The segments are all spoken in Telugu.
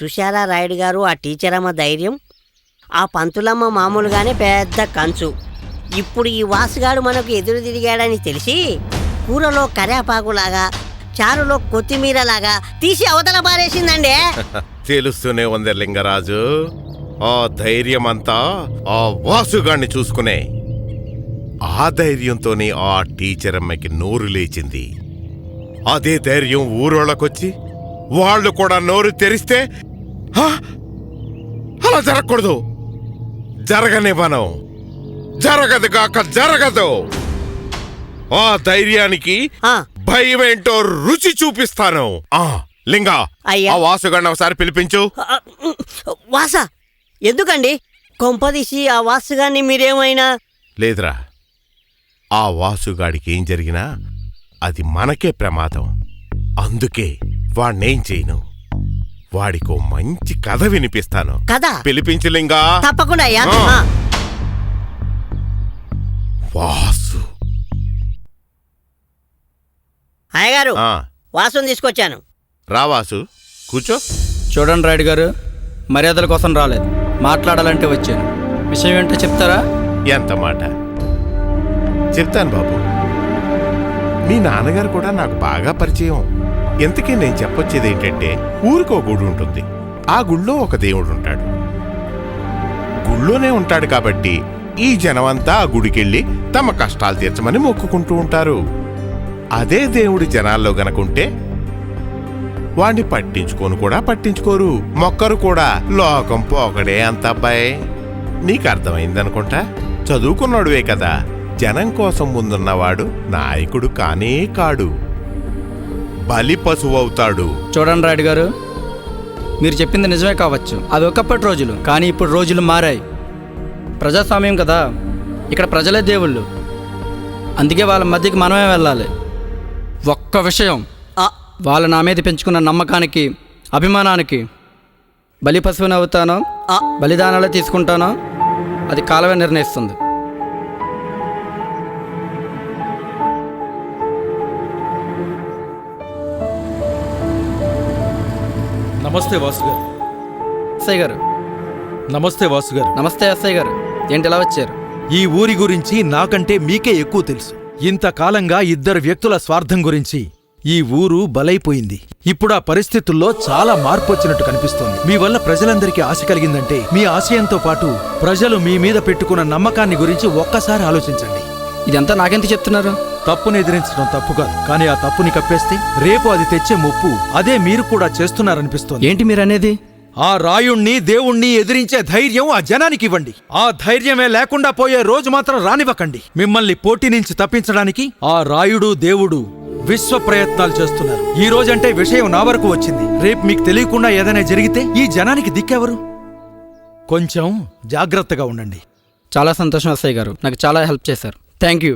చూశారా రాయుడు గారు ఆ టీచరమ్మ ధైర్యం? ఆ పంతులమ్మ మామూలుగానే పెద్ద కంచు. ఇప్పుడు ఈ వాసుగాడు మనకు ఎదురు తిరిగాడని తెలిసి కూరలో కరేపాకులాగా, చారులో కొత్తిమీరలాగా తీసి అవతల పారేసిందండి. తెలుస్తూనే ఉంది లింగరాజు. ఆ ధైర్యమంతా ఆ వాసుగాడిని చూసుకునే. ఆ ధైర్యంతోనే ఆ టీచరమ్మకి నోరు లేచింది. అదే ధైర్యం ఊరోళ్ళకొచ్చి వాళ్ళు కూడా నోరు తెరిస్తే అలా జరగకూడదు. జరగనివ్వను. జరగదుగాక జరగదు. ఆ ధైర్యానికి భయమేంటో రుచి చూపిస్తాను. లింగా, ఆ వాసుగాడిని ఒకసారి పిలిపించు. వాసా ఎందుకండి? కొంపదీసి ఆ వాసుగాడిని మీరేమైనా? లేదురా, ఆ వాసుగాడికి ఏం జరిగినా అది మనకే ప్రమాదం. అందుకే వాణ్ణేం చేయను. వాడికో మంచి కథ వినిపిస్తాను. కథ పిలిపించు లింగా. తప్పకుండా అయ్యా. వాసు అయ్యగారు, వాసుని తీసుకొచ్చాను. రా వాసు, కూర్చో. చూడండి రాయుడు గారు, మర్యాదల కోసం రాలేదు, మాట్లాడాలంటే వచ్చాను. విషయం ఏంటో చెప్తారా? ఎంత మాట? చెప్తాను బాబు. మీ నాన్నగారు కూడా నాకు బాగా పరిచయం. ఎంతకీ నేను చెప్పొచ్చేది ఏంటంటే, ఊరికో గుడి ఉంటుంది. ఆ గుళ్ళో ఒక దేవుడు ఉంటాడు. గుళ్ళోనే ఉంటాడు కాబట్టి ఈ జనమంతా ఆ గుడికెళ్ళి తమ కష్టాలు తీర్చమని మొక్కుకుంటూ ఉంటారు. అదే దేవుడి జనాల్లో గనకుంటే వాణ్ణి పట్టించుకోను కూడా పట్టించుకోరు, మొక్కరు కూడా. లోకం పోకడే అంత అబ్బాయి. నీకు అర్థమైందనుకుంటా. చదువుకున్నాడువే కదా. జనం కోసం ముందున్నవాడు నాయకుడు కానే కాడు, బలి పశువవుతాడు. చూడండి రాయుడు గారు, మీరు చెప్పింది నిజమే కావచ్చు. అది ఒకప్పటి రోజులు, కానీ ఇప్పుడు రోజులు మారాయి. ప్రజాస్వామ్యం కదా, ఇక్కడ ప్రజలే దేవుళ్ళు. అందుకే వాళ్ళ మధ్యకి మనమే వెళ్ళాలి. ఒక్క విషయం, వాళ్ళ నా మీద పెంచుకున్న నమ్మకానికి, అభిమానానికి బలి పశువుని అవుతానో బలిదానాలే తీసుకుంటానో అది కాలమే నిర్ణయిస్తుంది. నమస్తే వాసు గారు. ఎస్ఐ గారు. నమస్తే వాసు గారు. నమస్తే ఎస్ఐ గారు. ఏంటి ఇలా వచ్చారు? ఈ ఊరి గురించి నాకంటే మీకే ఎక్కువ తెలుసు. ఇంతకాలంగా ఇద్దరు వ్యక్తుల స్వార్థం గురించి ఈ ఊరు బలైపోయింది. ఇప్పుడు ఆ పరిస్థితుల్లో చాలా మార్పు వచ్చినట్టు కనిపిస్తోంది. మీ వల్ల ప్రజలందరికీ ఆశ కలిగిందంటే మీ ఆశయంతో పాటు ప్రజలు మీ మీద పెట్టుకున్న నమ్మకాన్ని గురించి ఒక్కసారి ఆలోచించండి. ఇదంతా నాకెంత చెప్తున్నారు? తప్పును ఎదిరించడం తప్పు కాదు, కానీ ఆ తప్పుని కప్పేస్తే రేపు అది తెచ్చే ముప్పు అదే మీరు కూడా చేస్తున్నారనిపిస్తోంది. ఏంటి మీరనేది? ఆ రాయుణ్ణి దేవుణ్ణి ఎదిరించే ధైర్యం ఆ జనానికి ఇవ్వండి. ఆ ధైర్యమే లేకుండా పోయే రోజు మాత్రం రానివ్వకండి. మిమ్మల్ని పోటీ నుంచి తప్పించడానికి ఆ రాయుడు దేవుడు విశ్వ ప్రయత్నాలు చేస్తున్నారు. ఈ రోజంటే విషయం నా వరకు వచ్చింది. రేపు మీకు తెలియకుండా ఏదైనా జరిగితే ఈ జనానికి దిక్కెవరు? కొంచెం జాగ్రత్తగా ఉండండి. చాలా సంతోషం ఎస్ఐ గారు, నాకు చాలా హెల్ప్ చేశారు. Thank you.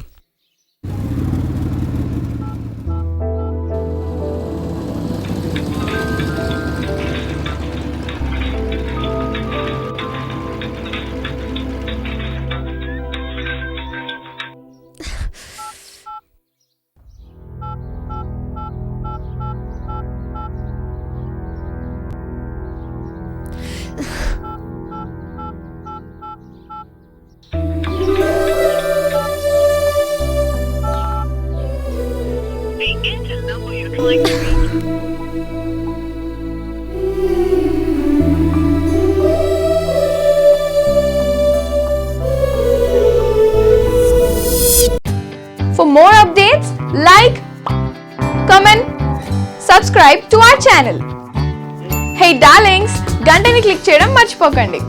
For more updates, like, comment, subscribe to our channel. Hey darlings, గంటని click చేయడం మర్చిపోకండి.